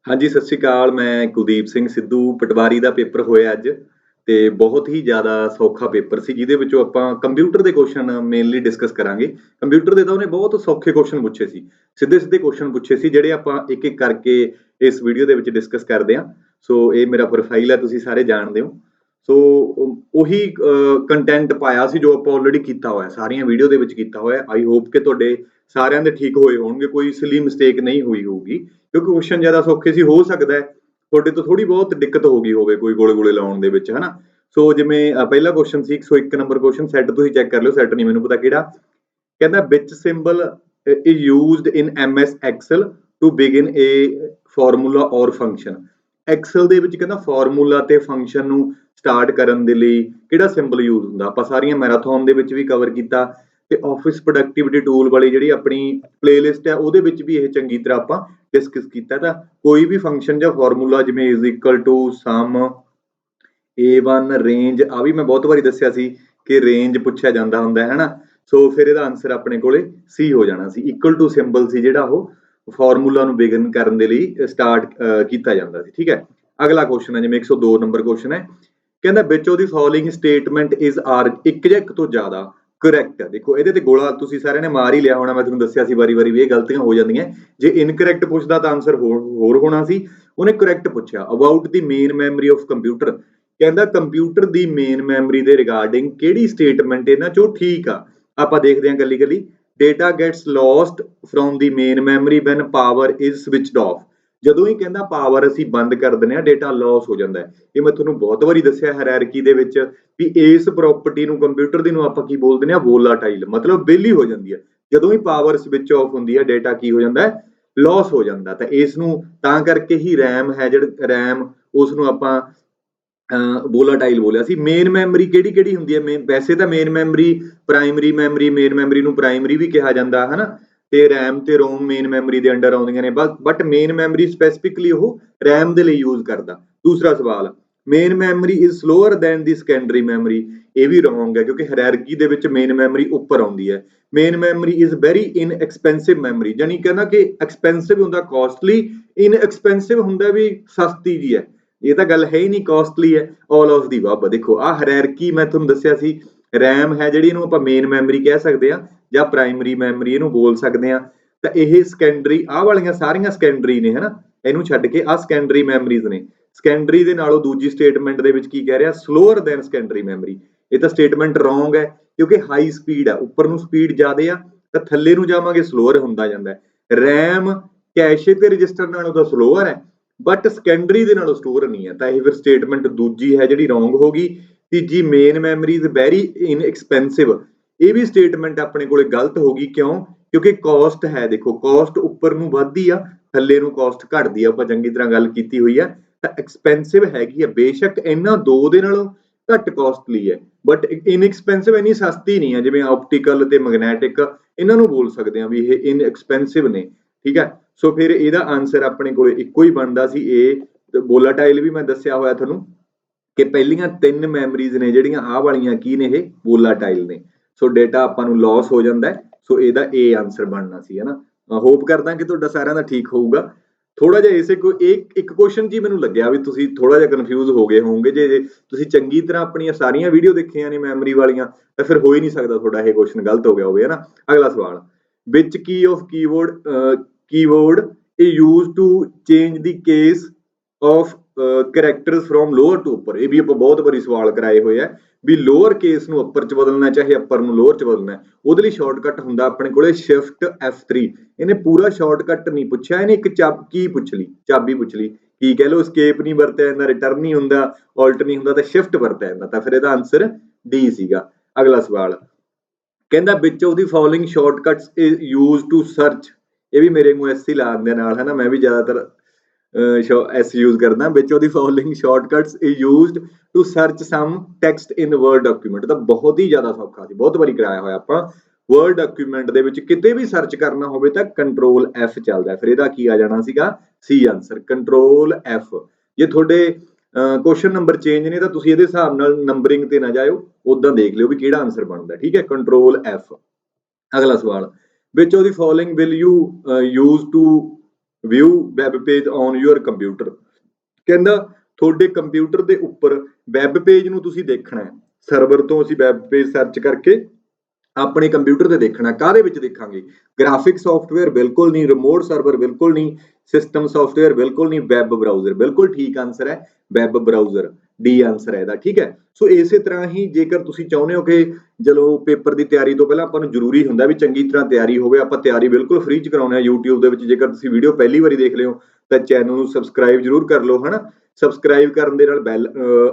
ਹਾਂਜੀ, ਸਤਿ ਸ਼੍ਰੀ ਅਕਾਲ। ਮੈਂ ਕੁਲਦੀਪ ਸਿੰਘ ਸਿੱਧੂ। ਪਟਵਾਰੀ ਦਾ ਪੇਪਰ ਹੋਇਆ ਅੱਜ ਤੇ ਬਹੁਤ ਹੀ ਜ਼ਿਆਦਾ ਸੌਖਾ ਪੇਪਰ ਸੀ, ਜਿਹਦੇ ਵਿੱਚੋਂ ਆਪਾਂ ਕੰਪਿਊਟਰ ਦੇ ਕੁਐਸਚਨ ਮੇਨਲੀ ਡਿਸਕਸ ਕਰਾਂਗੇ। ਕੰਪਿਊਟਰ ਦੇ ਤਾਂ ਉਹਨੇ ਬਹੁਤ ਸੌਖੇ ਕੁਐਸਚਨ ਪੁੱਛੇ ਸੀ, ਸਿੱਧੇ-ਸਿੱਧੇ ਕੁਐਸਚਨ ਪੁੱਛੇ ਸੀ, ਜਿਹੜੇ ਆਪਾਂ ਇੱਕ-ਇੱਕ ਕਰਕੇ ਇਸ ਵੀਡੀਓ ਦੇ ਵਿੱਚ ਡਿਸਕਸ ਕਰਦੇ ਹਾਂ। ਸੋ ਇਹ ਮੇਰਾ ਪ੍ਰੋਫਾਈਲ ਹੈ, ਤੁਸੀਂ ਸਾਰੇ ਜਾਣਦੇ ਹੋ। ਸੋ ਉਹੀ ਕੰਟੈਂਟ ਪਾਇਆ ਸੀ ਜੋ ਆਪਾਂ ਆਲਰੇਡੀ ਕੀਤਾ ਹੋਇਆ, ਸਾਰੀਆਂ ਵੀਡੀਓ ਦੇ ਵਿੱਚ ਕੀਤਾ ਹੋਇਆ। ਆਈ ਹੋਪ ਕਿ ਤੁਹਾਡੇ ਸਾਰਿਆਂ ਦੇ ਠੀਕ ਹੋਏ ਹੋਣਗੇ, ਕੋਈ ਸਿਲੀ ਮਿਸਟੇਕ ਨਹੀਂ ਹੋਈ ਹੋਊਗੀ, ਕਿਉਂਕਿ ਕੁਐਸਚਨ ਜ਼ਿਆਦਾ ਸੌਖੇ ਸੀ। ਹੋ ਸਕਦਾ ਹੈ ਤੁਹਾਡੇ ਤੋਂ ਥੋੜੀ ਬਹੁਤ ਦਿੱਕਤ ਹੋ ਗਈ ਹੋਵੇ ਕੋਈ ਗੋਲੇ-ਗੋਲੇ ਲਾਉਣ ਦੇ ਵਿੱਚ, ਹਨਾ। ਸੋ ਜਿਵੇਂ ਪਹਿਲਾ ਕੁਐਸਚਨ ਸੀ 101 ਨੰਬਰ ਕੁਐਸਚਨ, ਸੈੱਟ ਤੁਸੀਂ ਚੈੱਕ ਕਰ ਲਿਓ, ਸੈੱਟ ਨਹੀਂ ਮੈਨੂੰ ਪਤਾ ਕਿਹੜਾ। ਕਹਿੰਦਾ which symbol is used in MS Excel to begin a formula or function. Excel ਦੇ ਵਿੱਚ ਕਹਿੰਦਾ ਫਾਰਮੂਲਾ ਤੇ ਫੰਕਸ਼ਨ ਨੂੰ ਸਟਾਰਟ ਕਰਨ ਦੇ ਲਈ ਕਿਹੜਾ ਸਿੰਬਲ ਯੂਜ਼ ਹੁੰਦਾ। ਆਪਾਂ ਸਾਰੀਆਂ ਮੈਰਾਥਨ ਦੇ ਵਿੱਚ ਵੀ ਕਵਰ ਕੀਤਾ ਤੇ ਆਫਿਸ ਪ੍ਰੋਡਕਟਿਵਿਟੀ ਟੂਲ ਵਾਲੀ ਜਿਹੜੀ ਆਪਣੀ ਪਲੇਲਿਸਟ ਹੈ ਉਹਦੇ ਵਿੱਚ ਵੀ ਇਹ ਚੰਗੀ ਤਰ੍ਹਾਂ ਆਪਾਂ ਡਿਸਕਸ ਕੀਤਾ। ਤਾਂ ਕੋਈ ਵੀ ਫੰਕਸ਼ਨ ਜਾਂ ਫਾਰਮੂਲਾ ਜਿਵੇਂ is equal to sum A1 range, ਆ ਵੀ ਮੈਂ ਬਹੁਤ ਵਾਰੀ ਦੱਸਿਆ ਸੀ ਕਿ ਰੇਂਜ ਪੁੱਛਿਆ ਜਾਂਦਾ ਹੁੰਦਾ ਹੈ, ਹਨਾ। ਸੋ ਫਿਰ ਇਹਦਾ ਆਨਸਰ ਆਪਣੇ ਕੋਲੇ C ਹੋ ਜਾਣਾ ਸੀ। ਇਕੁਅਲ ਟੂ ਸਿੰਬਲ ਸੀ ਜਿਹੜਾ ਉਹ ਫਾਰਮੂਲਾ ਨੂੰ ਬਿਗਨ ਕਰਨ ਦੇ ਲਈ ਸਟਾਰਟ ਕੀਤਾ ਜਾਂਦਾ ਸੀ, ਠੀਕ ਹੈ। ਅਗਲਾ ਕੁਐਸਚਨ ਹੈ ਜਿਵੇਂ 102 ਨੰਬਰ ਕੁਐਸਚਨ ਹੈ। ਕਹਿੰਦਾ ਵਿਚ ਉਹਦੀ ਫੋਲੋਇੰਗ ਸਟੇਟਮੈਂਟ ਇਜ਼ ਆਰ, ਇੱਕ ਜਾਂ ਇੱਕ ਤੋਂ ਜ਼ਿਆਦਾ ਕਰੈਕਟ ਹੈ। ਦੇਖੋ ਇਹਦੇ ਤੇ ਗੋਲਾ ਤੁਸੀਂ ਸਾਰਿਆਂ ਨੇ ਮਾਰ ਹੀ ਲਿਆ ਹੋਣਾ, ਮੈਂ ਤੁਹਾਨੂੰ ਦੱਸਿਆ ਸੀ ਵਾਰੀ-ਵਾਰੀ ਵੀ ਇਹ ਗਲਤੀਆਂ ਹੋ ਜਾਂਦੀਆਂ। ਜੇ ਇਨਕਰੈਕਟ ਪੁੱਛਦਾ ਤਾਂ ਆਨਸਰ ਹੋਰ ਹੋਣਾ ਸੀ। ਉਹਨੇ ਕਰੈਕਟ ਪੁੱਛਿਆ about the main memory of computer. ਕਹਿੰਦਾ ਕੰਪਿਊਟਰ ਦੀ ਮੇਨ ਮੈਮਰੀ ਦੇ ਰਿਗਾਰਡਿੰਗ ਕਿਹੜੀ ਸਟੇਟਮੈਂਟ ਇਹਨਾਂ ਚੋਂ ਠੀਕ ਆ। ਆਪਾਂ ਦੇਖਦੇ ਹਾਂ ਗੱਲੀ-ਗੱਲੀ। Data gets lost from the main memory when power is switched off. ਜਦੋਂ ਹੀ ਕਹਿੰਦਾ ਪਾਵਰ ਅਸੀਂ ਬੰਦ ਕਰ ਦਿੰਦੇ ਹਾਂ ਡੇਟਾ ਲਾਸ ਹੋ ਜਾਂਦਾ ਹੈ। ਇਹ ਮੈਂ ਤੁਹਾਨੂੰ ਬਹੁਤ ਵਾਰੀ ਦੱਸਿਆ ਹਾਇਰਾਰਕੀ ਦੇ ਵਿੱਚ ਵੀ ਇਸ ਪ੍ਰੋਪਰਟੀ ਨੂੰ ਕੰਪਿਊਟਰ ਦੀ ਨੂੰ ਆਪਾਂ ਕੀ ਬੋਲਦੇ ਹਾਂ, ਵੋਲਾਟਾਈਲ, ਮਤਲਬ ਵਿਹਲੀ ਹੋ ਜਾਂਦੀ ਹੈ। ਜਦੋਂ ਹੀ ਪਾਵਰ ਸਵਿਚ ਆਫ ਹੁੰਦੀ ਹੈ ਡੇਟਾ ਕੀ ਹੋ ਜਾਂਦਾ ਹੈ, ਲਾਸ ਹੋ ਜਾਂਦਾ। ਤਾਂ ਇਸ ਨੂੰ ਤਾਂ ਕਰਕੇ ਹੀ ਰੈਮ ਹੈ, ਜਿਹੜਾ ਰੈਮ ਉਸ ਨੂੰ ਆਪਾਂ ਵੋਲਾਟਾਈਲ ਬੋਲਿਆ ਸੀ। ਮੇਨ ਮੈਮਰੀ ਕਿਹੜੀ ਕਿਹੜੀ ਹੁੰਦੀ ਹੈ? ਵੈਸੇ ਤਾਂ main memory primary memory, main memory ਨੂੰ ਪ੍ਰਾਇਮਰੀ ਵੀ ਕਿਹਾ ਜਾਂਦਾ, ਹਨਾ। ਤੇ ਰੈਮ ਤੇ ਰੋਮ ਮੇਨ ਮੈਮਰੀ ਦੇ ਅੰਡਰ ਆਉਂਦੀਆਂ ਨੇ, ਬਟ ਮੇਨ ਮੈਮਰੀ ਸਪੈਸੀਫਿਕਲੀ ਉਹ ਰੈਮ ਦੇ ਲਈ ਯੂਜ਼ ਕਰਦਾ। ਦੂਸਰਾ ਸਵਾਲ, main memory is ਸਲੋਅਰ then the secondary memory. ਇਹ ਵੀ ਰੋਂਗ ਹੈ ਕਿਉਂਕਿ ਹਾਇਰਾਰਕੀ ਦੇ ਵਿੱਚ ਮੇਨ ਮੈਮਰੀ ਉੱਪਰ ਆਉਂਦੀ ਹੈ। Main memory is very inexpensive memory, ਜਾਨੀ ਕਹਿੰਦਾ ਕਿ ਐਕਸਪੈਂਸਿਵ ਹੁੰਦਾ ਕਾਸਟਲੀ, ਇਨਐਕਸਪੈਂਸਿਵ ਹੁੰਦਾ ਵੀ ਸਸਤੀ ਜੀ ਹੈ। ਇਹ ਤਾਂ ਗੱਲ ਹੈ ਹੀ ਨਹੀਂ, ਕਾਸਟਲੀ ਹੈ। All of the above. ਦੇਖੋ ਆਹ ਹਾਇਰਾਰਕੀ ਮੈਂ ਤੁਹਾਨੂੰ ਦੱਸਿਆ ਸੀ, ਰੈਮ ਹੈ ਜਿਹੜੀ ਇਹਨੂੰ ਆਪਾਂ ਮੇਨ ਮੈਮਰੀ ਕਹਿ ਸਕਦੇ ਹਾਂ ਜਾਂ ਪ੍ਰਾਇਮਰੀ ਮੈਮਰੀ ਇਹਨੂੰ ਬੋਲ ਸਕਦੇ ਹਾਂ। ਤਾਂ ਇਹ ਸੈਕੰਡਰੀ, ਆਹ ਵਾਲੀਆਂ ਸਾਰੀਆਂ ਸੈਕੰਡਰੀ ਨੇ, ਹਨਾ। ਇਹਨੂੰ ਛੱਡ ਕੇ ਆਹ ਸੈਕੰਡਰੀ ਮੈਮਰੀਜ਼ ਨੇ। ਸੈਕੰਡਰੀ ਦੇ ਨਾਲੋਂ ਦੂਜੀ ਸਟੇਟਮੈਂਟ ਦੇ ਵਿੱਚ ਕੀ ਕਹਿ ਰਿਹਾ, ਸਲੋਅਰ ਦੈਨ ਸੈਕੰਡਰੀ ਮੈਮਰੀ। ਇਹ ਤਾਂ ਸਟੇਟਮੈਂਟ ਰੋਂਗ ਹੈ ਕਿਉਂਕਿ ਹਾਈ ਸਪੀਡ ਹੈ, ਉੱਪਰ ਨੂੰ ਸਪੀਡ ਜ਼ਿਆਦੇ ਆ ਤਾਂ ਥੱਲੇ ਨੂੰ ਜਾਵਾਂਗੇ ਸਲੋਅਰ ਹੁੰਦਾ ਜਾਂਦਾ ਹੈ। ਰੈਮ ਕੈਸ਼ੇ ਤੇ ਰਜਿਸਟਰ ਨਾਲੋਂ ਤਾਂ ਸਲੋਅਰ ਹੈ ਬਟ ਸੈਕੰਡਰੀ ਦੇ ਨਾਲੋਂ ਸਟੋਰ ਨਹੀਂ ਹੈ। ਤਾਂ ਇਹ ਫਿਰ ਸਟੇਟਮੈਂਟ ਦੂਜੀ ਹੈ ਜਿਹੜੀ ਰੋਂਗ ਹੋ ਗਈ। ਤੀਜੀ, ਮੇਨ ਮੈਮਰੀ ਇਜ਼ ਵੈਰੀ ਇਨਐਕਸਪੈਂਸਿਵ। ਇਹ ਵੀ ਸਟੇਟਮੈਂਟ ਆਪਣੇ ਕੋਲੇ ਗਲਤ ਹੋ ਗਈ। ਕਿਉਂ? ਕਿਉਂਕਿ ਕਾਸਟ ਹੈ, ਦੇਖੋ ਕਾਸਟ ਉੱਪਰ ਨੂੰ ਵੱਧਦੀ ਆ, ਥੱਲੇ ਨੂੰ ਕਾਸਟ ਘਟਦੀ ਆ। ਆਪਾਂ ਚੰਗੀ ਤਰ੍ਹਾਂ ਗੱਲ ਕੀਤੀ ਹੋਈ ਆ। ਤਾਂ ਐਕਸਪੈਂਸਿਵ ਹੈਗੀ ਆ, ਬੇਸ਼ੱਕ ਇਹਨਾਂ ਦੋ ਦੇ ਨਾਲੋਂ ਘੱਟ ਕਾਸਟਲੀ ਹੈ, ਬਟ ਇਨਐਕਸਪੈਂਸਿਵ ਇੰਨੀ ਸਸਤੀ ਨਹੀਂ ਹੈ ਜਿਵੇਂ ਆਪਟੀਕਲ ਤੇ ਮੈਗਨੈਟਿਕ, ਇਹਨਾਂ ਨੂੰ ਬੋਲ ਸਕਦੇ ਹਾਂ ਵੀ ਇਹ ਇਨਐਕਸਪੈਂਸਿਵ ਨੇ, ਠੀਕ ਹੈ। ਸੋ ਫਿਰ ਇਹਦਾ ਆਨਸਰ ਆਪਣੇ ਕੋਲੇ ਇੱਕੋ ਹੀ ਬਣਦਾ ਸੀ, ਇਹ ਵੋਲਾਟਾਈਲ ਵੀ ਮੈਂ ਦੱਸਿਆ ਹੋਇਆ ਤੁਹਾਨੂੰ ਕਿ ਪਹਿਲੀਆਂ ਤਿੰਨ ਮੈਮਰੀਜ਼ ਨੇ ਜਿਹੜੀਆਂ ਆਹ ਵਾਲੀਆਂ ਕੀ ਨੇ, ਇਹ ਵੋਲਾਟਾਈਲ ਨੇ। ਸੋ ਡੇਟਾ ਆਪਾਂ ਨੂੰ ਲਾਸ ਹੋ ਜਾਂਦਾ ਹੈ। ਸੋ ਇਹਦਾ ਇਹ ਆਨਸਰ ਬਣਨਾ ਸੀ, ਹਨਾ। ਹੋਪ ਕਰਦਾ ਕਿ ਤੁਹਾਡਾ ਸਾਰਿਆਂ ਦਾ ਠੀਕ ਹੋਊਗਾ। ਥੋੜਾ ਜਿਹਾ ਇਸੇ ਇੱਕ ਕੁਐਸਚਨ ਜੀ ਮੈਨੂੰ ਲੱਗਿਆ ਵੀ ਤੁਸੀਂ ਥੋੜਾ ਜਿਹਾ ਕਨਫਿਊਜ਼ ਹੋ ਗਏ ਹੋਵੋਗੇ। ਜੇ ਤੁਸੀਂ ਚੰਗੀ ਤਰ੍ਹਾਂ ਆਪਣੀਆਂ ਸਾਰੀਆਂ ਵੀਡੀਓ ਦੇਖੀਆਂ ਨੇ ਮੈਮਰੀ ਵਾਲੀਆਂ ਤਾਂ ਫਿਰ ਹੋ ਹੀ ਨਹੀਂ ਸਕਦਾ ਤੁਹਾਡਾ ਇਹ ਕੁਐਸਚਨ ਗਲਤ ਹੋ ਗਿਆ ਹੋਵੇ, ਹਨਾ। ਅਗਲਾ ਸਵਾਲ, which key of keyboard is used to change the case of characters from lower to upper। ਇਹ ਵੀ ਆਪਾਂ ਬਹੁਤ ਵਾਰੀ ਸਵਾਲ ਕਰਾਏ ਹੋਏ ਆ ਵੀ ਲੋਅਰ ਕੇਸ ਨੂੰ ਅੱਪਰ ਚ ਬਦਲਣਾ ਚਾਹੇ ਅੱਪਰ ਨੂੰ ਲੋਅਰ ਚ ਬਦਲਣਾ, ਉਹਦੇ ਲਈ ਸ਼ਾਰਟਕਟ ਹੁੰਦਾ ਆਪਣੇ ਕੋਲੇ ਸ਼ਿਫਟ F3। ਇਹਨੇ ਪੂਰਾ ਸ਼ਾਰਟਕਟ ਨਹੀਂ ਪੁੱਛਿਆ, ਇਹਨੇ ਇੱਕ ਕੀ ਪੁੱਛ ਲਈ, ਚਾਬੀ ਪੁੱਛ ਲਈ। ਕੀ ਕਹਿ ਲਓ, escape ਨਹੀਂ ਵਰਤਿਆ ਜਾਂਦਾ, ਰਿਟਰਨ ਨਹੀਂ ਹੁੰਦਾ, ਆਲਟ ਨਹੀਂ ਹੁੰਦਾ, ਤਾਂ ਸ਼ਿਫਟ ਵਰਤਿਆ ਜਾਂਦਾ। ਤਾਂ ਫਿਰ ਇਹਦਾ ਆਨਸਰ D ਸੀਗਾ। ਅਗਲਾ ਸਵਾਲ, ਕਹਿੰਦਾ which of the following shortcuts is use to search. ਇਹ ਵੀ ਮੇਰੇ ਨੂੰ ਐਸ ਹੀ ਲਾਉਣ ਦੇ ਨਾਲ, ਹਨਾ। ਮੈਂ ਵੀ ਜ਼ਿਆਦਾਤਰ ਐਸ ਯੂਜ਼ ਕਰਦਾ। Which of the following shortcuts is used to search some text in Word document. ਤਾਂ ਬਹੁਤ ਹੀ ਜ਼ਿਆਦਾ ਸੌਖਾ ਸੀ, ਬਹੁਤ ਵਾਰੀ ਕਰਾਇਆ ਹੋਇਆ ਆਪਾਂ। ਵਰਡ ਡਾਕੂਮੈਂਟ ਦੇ ਵਿੱਚ ਕਿਤੇ ਵੀ ਸਰਚ ਕਰਨਾ ਹੋਵੇ ਤਾਂ ਕੰਟਰੋਲ F ਚੱਲਦਾ। ਫਿਰ ਇਹਦਾ ਕੀ ਆ ਜਾਣਾ ਸੀਗਾ, C ਆਨਸਰ, ਕੰਟਰੋਲ F। ਜੇ ਤੁਹਾਡੇ ਕੁਐਸਚਨ ਨੰਬਰ ਚੇਂਜ ਨੇ ਤਾਂ ਤੁਸੀਂ ਇਹਦੇ ਹਿਸਾਬ ਨਾਲ ਨੰਬਰਿੰਗ ਤੇ ਨਾ ਜਾਇਓ, ਉਦਾਂ ਦੇਖ ਲਿਓ ਵੀ ਕਿਹੜਾ ਆਨਸਰ ਬਣਦਾ, ਠੀਕ ਹੈ, ਕੰਟਰੋਲ F। ਅਗਲਾ ਸਵਾਲ, which of the following will you use to view web page on your computer. ਕਹਿੰਦਾ ਤੁਹਾਡੇ ਕੰਪਿਊਟਰ ਦੇ ਉੱਪਰ ਵੈਬ ਪੇਜ ਨੂੰ ਤੁਸੀਂ ਦੇਖਣਾ ਹੈ। ਸਰਵਰ ਤੋਂ ਅਸੀਂ ਵੈਬ ਪੇਜ ਸਰਚ ਕਰਕੇ ਆਪਣੇ ਕੰਪਿਊਟਰ ਤੇ ਦੇਖਣਾ। ਕਾਹਦੇ ਵਿੱਚ ਦੇਖਾਂਗੇ? ਗ੍ਰਾਫਿਕ ਸੌਫਟਵੇਅਰ ਬਿਲਕੁਲ ਨਹੀਂ, ਰਿਮੋਟ ਸਰਵਰ ਬਿਲਕੁਲ ਨਹੀਂ, ਸਿਸਟਮ ਸੌਫਟਵੇਅਰ ਬਿਲਕੁਲ ਨਹੀਂ, ਵੈਬ ਬਰਾਊਜ਼ਰ। ਬਿਲਕੁਲ ਠੀਕ ਆਨਸਰ ਹੈ ਵੈਬ ਬਰਾਊਜ਼ਰ, ਡੀ ਆਨਸਰ ਹੈ ਇਹਦਾ। ਠੀਕ ਹੈ, ਸੋ ਇਸੇ ਤਰ੍ਹਾਂ ਹੀ ਜੇਕਰ ਤੁਸੀਂ ਚਾਹੁੰਦੇ ਹੋ ਕਿ ਚਲੋ ਪੇਪਰ ਦੀ ਤਿਆਰੀ ਤੋਂ ਪਹਿਲਾਂ ਆਪਾਂ ਨੂੰ ਜ਼ਰੂਰੀ ਹੁੰਦਾ ਵੀ ਚੰਗੀ ਤਰ੍ਹਾਂ ਤਿਆਰੀ ਹੋਵੇ, ਆਪਾਂ ਤਿਆਰੀ ਬਿਲਕੁਲ ਫ੍ਰੀ ਚ ਕਰਾਉਂਦੇ ਹਾਂ YouTube ਦੇ ਵਿੱਚ। ਜੇਕਰ ਤੁਸੀਂ ਵੀਡੀਓ ਪਹਿਲੀ ਵਾਰੀ ਦੇਖ ਲਿਓ ਤਾਂ ਚੈਨਲ ਨੂੰ ਸਬਸਕ੍ਰਾਈਬ ਜ਼ਰੂਰ ਕਰ ਲਓ, ਹਨਾ। ਸਬਸਕ੍ਰਾਈਬ ਕਰਨ ਦੇ ਨਾਲ ਬੈਲ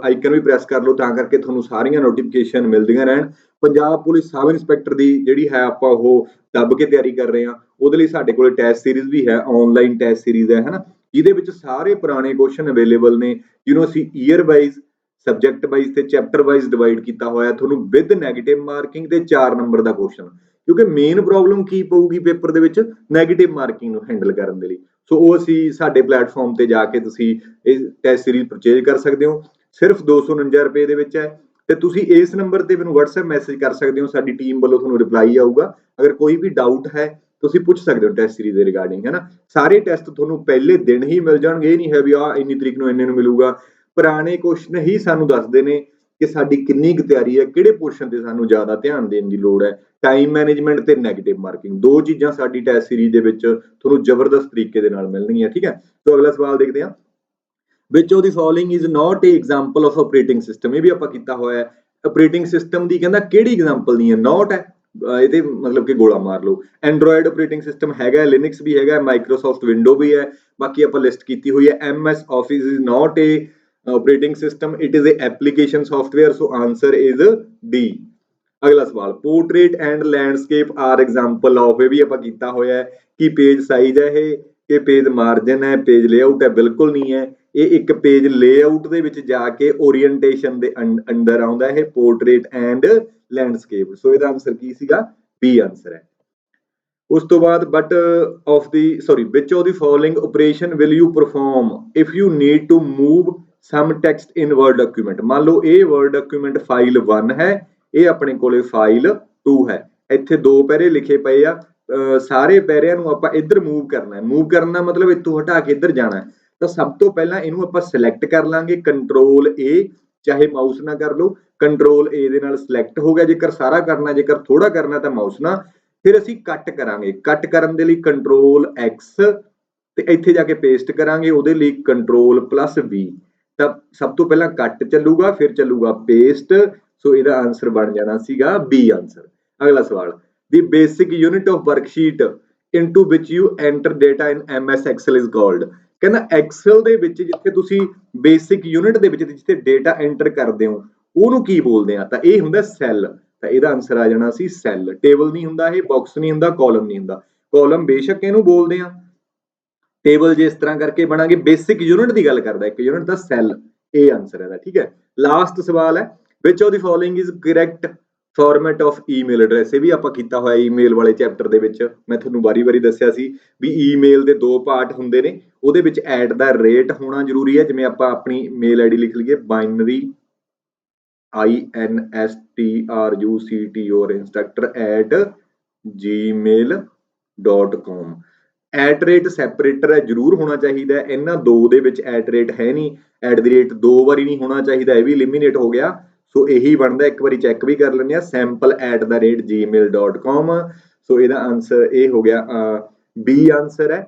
ਆਈਕਨ ਵੀ ਪ੍ਰੈਸ ਕਰ ਲਓ ਤਾਂ ਕਰਕੇ ਤੁਹਾਨੂੰ ਸਾਰੀਆਂ ਨੋਟੀਫਿਕੇਸ਼ਨ ਮਿਲਦੀਆਂ ਰਹਿਣ। ਪੰਜਾਬ ਪੁਲਿਸ ਸਬ ਇੰਸਪੈਕਟਰ ਦੀ ਜਿਹੜੀ ਹੈ ਆਪਾਂ ਉਹ ਦੱਬ ਕੇ ਤਿਆਰੀ ਕਰ ਰਹੇ ਹਾਂ। ਉਹਦੇ ਲਈ ਸਾਡੇ ਕੋਲ ਟੈਸਟ ਸੀਰੀਜ਼ ਵੀ ਹੈ, ਆਨਲਾਈਨ ਟੈਸਟ ਸੀਰੀਜ਼ ਹੈ, ਹਨਾ, ਜਿਹਦੇ ਵਿੱਚ ਸਾਰੇ ਪੁਰਾਣੇ ਕੁਐਸਚਨ ਅਵੇਲੇਬਲ ਨੇ, ਜਿਹਨੂੰ ਅਸੀਂ ਈਅਰ ਵਾਈਜ਼, ਸਬਜੈਕਟ ਵਾਈਜ਼ ਤੇ ਚੈਪਟਰ ਵਾਈਜ਼ ਡਿਵਾਈਡ ਕੀਤਾ ਹੋਇਆ ਤੁਹਾਨੂੰ ਵਿਦ ਨੈਗੇਟਿਵ ਮਾਰਕਿੰਗ ਤੇ 4 ਨੰਬਰ ਦਾ ਕੁਐਸਚਨ। ਕਿਉਂਕਿ ਮੇਨ ਪ੍ਰੋਬਲਮ ਕੀ ਪਊਗੀ ਪੇਪਰ ਦੇ ਵਿੱਚ? ਨੈਗੇਟਿਵ ਮਾਰਕਿੰਗ ਨੂੰ ਹੈਂਡਲ ਕਰਨ ਦੇ ਲਈ। ਸੋ ਉਹ ਅਸੀਂ ਸਾਡੇ ਪਲੇਟਫਾਰਮ ਤੇ ਜਾ ਕੇ ਤੁਸੀਂ ਇਹ ਟੈਸਟ ਸੀਰੀਜ਼ ਪਰਚੇਜ ਕਰ ਸਕਦੇ ਹੋ। ਸਿਰਫ 249 ਰੁਪਏ ਦੇ ਵਿੱਚ ਹੈ ਤੇ ਤੁਸੀਂ ਇਸ ਨੰਬਰ ਤੇ ਮੈਨੂੰ WhatsApp ਮੈਸੇਜ ਕਰ ਸਕਦੇ ਹੋ, ਸਾਡੀ ਟੀਮ ਵੱਲੋਂ ਤੁਹਾਨੂੰ ਰਿਪਲਾਈ ਆਊਗਾ। ਅਗਰ ਕੋਈ ਵੀ ਡਾਊਟ ਹੈ ਤੁਸੀਂ ਪੁੱਛ ਸਕਦੇ ਹੋ ਟੈਸਟ ਸੀਰੀਜ਼ ਦੇ ਰਿਗਾਰਡਿੰਗ, ਹੈ ਨਾ। ਸਾਰੇ ਟੈਸਟ ਤੁਹਾਨੂੰ ਪਹਿਲੇ ਦਿਨ ਹੀ ਮਿਲ ਜਾਣਗੇ, ਇਹ ਨਹੀਂ ਹੈ ਵੀ ਆਹ ਇੰਨੀ ਤਰੀਕ ਨੂੰ ਇੰਨੇ ਨੂੰ ਮਿਲੂਗਾ। ਪੁਰਾਣੇ ਕੁਐਸਚਨ ਹੀ ਸਾਨੂੰ ਦੱਸਦੇ ਨੇ ਕਿ ਸਾਡੀ ਕਿੰਨੀ ਕੁ ਤਿਆਰੀ ਹੈ, ਕਿਹੜੇ ਪੋਰਸ਼ਨ ਤੇ ਸਾਨੂੰ ਜ਼ਿਆਦਾ ਧਿਆਨ ਦੇਣ ਦੀ ਲੋੜ ਹੈ। ਟਾਈਮ ਮੈਨੇਜਮੈਂਟ ਤੇ ਨੈਗੇਟਿਵ ਮਾਰਕਿੰਗ, ਦੋ ਚੀਜ਼ਾਂ ਸਾਡੀ ਟੈਸਟ ਸੀਰੀਜ਼ ਦੇ ਵਿੱਚ ਤੁਹਾਨੂੰ ਜ਼ਬਰਦਸਤ ਤਰੀਕੇ ਦੇ ਨਾਲ ਮਿਲਣਗੀਆਂ। ਠੀਕ ਹੈ, ਸੋ ਅਗਲਾ ਸਵਾਲ ਦੇਖਦੇ ਹਾਂ। ਵਿਚ of the following is not A example of operating system. ਇਹ ਵੀ ਆਪਾਂ ਕੀਤਾ ਹੋਇਆ ਹੈ। ਆਪਰੇਟਿੰਗ ਸਿਸਟਮ ਦੀ ਕਹਿੰਦਾ ਕਿਹੜੀ ਐਗਜ਼ਾਮਪਲ ਨਹੀਂ ਹੈ? ਨਾਟ ਹੈ, ਇਹਦੇ ਮਤਲਬ ਕਿ ਗੋਲਾ ਮਾਰ ਲਓ। ਐਂਡਰੋਇਡ ਆਪਰੇਟਿੰਗ ਸਿਸਟਮ ਹੈਗਾ, ਲਿਨਕਸ ਵੀ ਹੈਗਾ, ਮਾਈਕਰੋਸਾਫਟ ਵਿੰਡੋ ਵੀ ਹੈ, ਬਾਕੀ ਆਪਾਂ ਲਿਸਟ ਕੀਤੀ ਹੋਈ ਹੈ। MS Office is not a operating system, it is a application software. So answer is D. ਅਗਲਾ ਸਵਾਲ, portrait and landscape are example of. ਇਹ ਵੀ ਆਪਾਂ ਕੀਤਾ ਹੋਇਆ ਹੈ ਕਿ ਪੇਜ ਸਾਈਜ਼ ਹੈ ਇਹ, ਕਿ ਪੇਜ ਮਾਰਜਨ ਹੈ, ਪੇਜ ਲੇਆਊਟ ਹੈ? ਬਿਲਕੁਲ ਨਹੀਂ ਹੈ। ਇਹ ਇੱਕ ਪੇਜ ਲੇਆਊਟ ਦੇ ਵਿੱਚ ਜਾ ਕੇ ਓਰੀਐਂਟੇਸ਼ਨ ਦੇ ਅੰਡਰ ਆਉਂਦਾ ਹੈ, ਪੋਰਟਰੇਟ ਐਂਡ ਲੈਂਡਸਕੇਪ। ਸੋ ਇਹਦਾ ਆਨਸਰ ਕੀ ਸੀਗਾ? ਬੀ ਆਨਸਰ ਹੈ। ਉਸ ਤੋਂ ਬਾਅਦ which of the following operation will you perform if you need to move some text in Word document. ਮੰਨ ਲਓ ਇਹ ਵਰਡ ਡਾਕੂਮੈਂਟ ਫਾਈਲ 1 ਹੈ, ਇਹ ਆਪਣੇ ਕੋਲੇ ਫਾਈਲ 2 ਹੈ। ਇੱਥੇ ਦੋ ਪੈਰੇ ਲਿਖੇ ਪਏ ਆ, ਸਾਰੇ ਪੈਰਿਆਂ ਨੂੰ ਆਪਾਂ ਇੱਧਰ ਮੂਵ ਕਰਨਾ ਹੈ। ਮੂਵ ਕਰਨਾ ਮਤਲਬ ਇੱਥੋਂ ਹਟਾ ਕੇ ਇੱਧਰ ਜਾਣਾ ਹੈ। ਤਾਂ ਸਭ ਤੋਂ ਪਹਿਲਾਂ ਇਹਨੂੰ ਆਪਾਂ ਸਿਲੈਕਟ ਕਰ ਲਾਂਗੇ, ਕੰਟਰੋਲ A, ਚਾਹੇ ਮਾਊਸ ਨਾਲ ਕਰ ਲਓ, ਕੰਟਰੋਲ A ਦੇ ਨਾਲ ਸਿਲੈਕਟ ਹੋ ਗਿਆ ਜੇਕਰ ਸਾਰਾ ਕਰਨਾ, ਜੇਕਰ ਥੋੜਾ ਕਰਨਾ ਤਾਂ ਮਾਊਸ ਨਾਲ। ਫਿਰ ਅਸੀਂ ਕੱਟ ਕਰਾਂਗੇ, ਕੱਟ ਕਰਨ ਦੇ ਲਈ ਕੰਟਰੋਲ X ਤੇ ਇੱਥੇ ਜਾ ਕੇ ਪੇਸਟ ਕਰਾਂਗੇ, ਉਹਦੇ ਲਈ ਕੰਟਰੋਲ +V। ਤਾਂ ਸਭ ਤੋਂ ਪਹਿਲਾਂ ਕੱਟ ਚੱਲੂਗਾ, ਫਿਰ ਚੱਲੂਗਾ ਪੇਸਟ। ਸੋ ਇਹਦਾ ਆਨਸਰ ਬਣ ਜਾਣਾ ਸੀਗਾ B ਆਨਸਰ। ਅਗਲਾ ਸਵਾਲ, ਦੀ basic unit of worksheet into which you enter data in MS Excel is called। ਕਹਿੰਦਾ ਐਕਸਲ ਦੇ ਵਿੱਚ ਜਿੱਥੇ ਤੁਸੀਂ ਬੇਸਿਕ ਯੂਨਿਟ ਦੇ ਵਿੱਚ ਜਿੱਥੇ ਡੇਟਾ ਐਂਟਰ ਕਰਦੇ ਹੋ ਉਹਨੂੰ ਕੀ ਬੋਲਦੇ ਆ? ਤਾਂ ਇਹ ਹੁੰਦਾ ਸੈੱਲ। ਤਾਂ ਇਹਦਾ ਆਨਸਰ ਆ ਜਾਣਾ ਸੀ ਸੈੱਲ। ਟੇਬਲ ਨਹੀਂ ਹੁੰਦਾ ਇਹ, ਬਾਕਸ ਨਹੀਂ ਹੁੰਦਾ, ਕਾਲਮ ਨਹੀਂ ਹੁੰਦਾ। ਕਾਲਮ ਬੇਸ਼ੱਕ ਇਹਨੂੰ ਬੋਲਦੇ ਆ, ਟੇਬਲ ਜੇ ਇਸ ਤਰ੍ਹਾਂ ਕਰਕੇ ਬਣਾਂਗੇ। ਬੇਸਿਕ ਯੂਨਿਟ ਦੀ ਗੱਲ ਕਰਦਾ, ਇੱਕ ਯੂਨਿਟ ਦਾ ਸੈੱਲ। ਇਹ ਆਨਸਰ ਇਹਦਾ। ਠੀਕ ਹੈ, ਲਾਸਟ ਸਵਾਲ ਹੈ, ਵਿਚ of the following is correct format of email address. ਇਹ ਵੀ ਆਪਾਂ ਕੀਤਾ ਹੋਇਆ ਈਮੇਲ ਵਾਲੇ ਚੈਪਟਰ ਦੇ ਵਿੱਚ। ਮੈਂ ਤੁਹਾਨੂੰ ਵਾਰੀ-ਵਾਰੀ ਦੱਸਿਆ ਸੀ ਵੀ ਈਮੇਲ ਦੇ ਦੋ ਪਾਰਟ ਹੁੰਦੇ ਨੇ, ਉਹਦੇ ਵਿੱਚ @ ਹੋਣਾ ਜ਼ਰੂਰੀ ਹੈ। ਜਿਵੇਂ ਆਪਾਂ ਆਪਣੀ ਮੇਲ ਆਈਡੀ ਲਿਖ ਲਈਏ ਬਾਈਨਰੀ INSTRUCTOR instructor@gmail.com। ਸੈਪਰੇਟਰ ਹੈ, ਜ਼ਰੂਰ ਹੋਣਾ ਚਾਹੀਦਾ। ਇਹਨਾਂ ਦੋ ਦੇ ਵਿੱਚ ਹੈ ਨਹੀਂ, @ 2 ਵਾਰੀ ਨਹੀਂ ਹੋਣਾ ਚਾਹੀਦਾ, ਇਹ ਵੀ ਐਲੀਮੀਨੇਟ ਹੋ ਗਿਆ। ਸੋ ਇਹੀ ਬਣਦਾ, ਇੱਕ ਵਾਰੀ ਚੈੱਕ ਵੀ ਕਰ ਲੈਂਦੇ ਆ, sample@gmail.com। ਸੋ ਇਹਦਾ ਆਨਸਰ ਇਹ ਹੋ ਗਿਆ, B ਆਨਸਰ ਹੈ।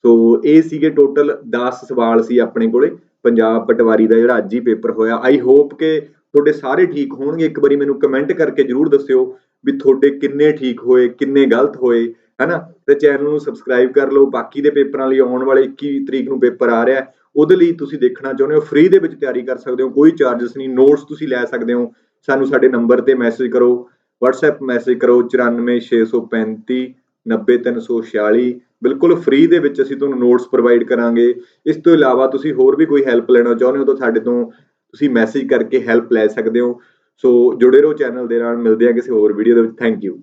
ਸੋ ਇਹ ਸੀਗੇ ਟੋਟਲ 10 ਸਵਾਲ ਸੀ ਆਪਣੇ ਕੋਲੇ ਪੰਜਾਬ ਪਟਵਾਰੀ ਦਾ ਜਿਹੜਾ ਅੱਜ ਹੀ ਪੇਪਰ ਹੋਇਆ। ਆਈ ਹੋਪ ਕਿ ਤੁਹਾਡੇ ਸਾਰੇ ਠੀਕ ਹੋਣਗੇ। ਇੱਕ ਵਾਰੀ ਮੈਨੂੰ ਕਮੈਂਟ ਕਰਕੇ ਜਰੂਰ ਦੱਸਿਓ ਵੀ ਤੁਹਾਡੇ ਕਿੰਨੇ ਠੀਕ ਹੋਏ, ਕਿੰਨੇ ਗਲਤ ਹੋਏ, ਹਨਾ। ਤੇ ਚੈਨਲ ਨੂੰ ਸਬਸਕ੍ਰਾਈਬ ਕਰ ਲਓ। ਬਾਕੀ ਦੇ ਪੇਪਰਾਂ ਲਈ ਆਉਣ ਵਾਲੇ 21 ਤਰੀਕ ਨੂੰ ਪੇਪਰ ਆ ਰਿਹਾ, ਉਹਦੇ ਲਈ ਤੁਸੀਂ ਦੇਖਣਾ ਚਾਹੁੰਦੇ ਹੋ ਫ੍ਰੀ ਦੇ ਵਿੱਚ ਤਿਆਰੀ ਕਰ ਸਕਦੇ ਹੋ, ਕੋਈ ਚਾਰजेस ਨਹੀਂ। ਨੋਟਸ ਤੁਸੀਂ ਲੈ ਸਕਦੇ ਹੋ। ਸਾਨੂੰ ਸਾਡੇ ਨੰਬਰ ਤੇ ਮੈਸੇਜ ਕਰੋ, WhatsApp ਮੈਸੇਜ ਕਰੋ 94 635 90346। ਬਿਲਕੁਲ ਫ੍ਰੀ ਦੇ ਵਿੱਚ ਅਸੀਂ ਤੁਹਾਨੂੰ ਨੋਟਸ ਪ੍ਰੋਵਾਈਡ ਕਰਾਂਗੇ। ਇਸ ਤੋਂ ਇਲਾਵਾ ਤੁਸੀਂ ਹੋਰ ਵੀ ਕੋਈ ਹੈਲਪ ਲੈਣਾ ਚਾਹੁੰਦੇ ਹੋ ਤਾਂ ਸਾਡੇ ਤੋਂ ਤੁਸੀਂ ਮੈਸੇਜ ਕਰਕੇ ਹੈਲਪ ਲੈ ਸਕਦੇ ਹੋ। ਸੋ ਜੁੜੇ ਰਹੋ ਚੈਨਲ ਦੇ ਨਾਲ। ਮਿਲਦੇ ਆ ਕਿਸੇ ਹੋਰ ਵੀਡੀਓ ਦੇ ਵਿੱਚ। Thank you.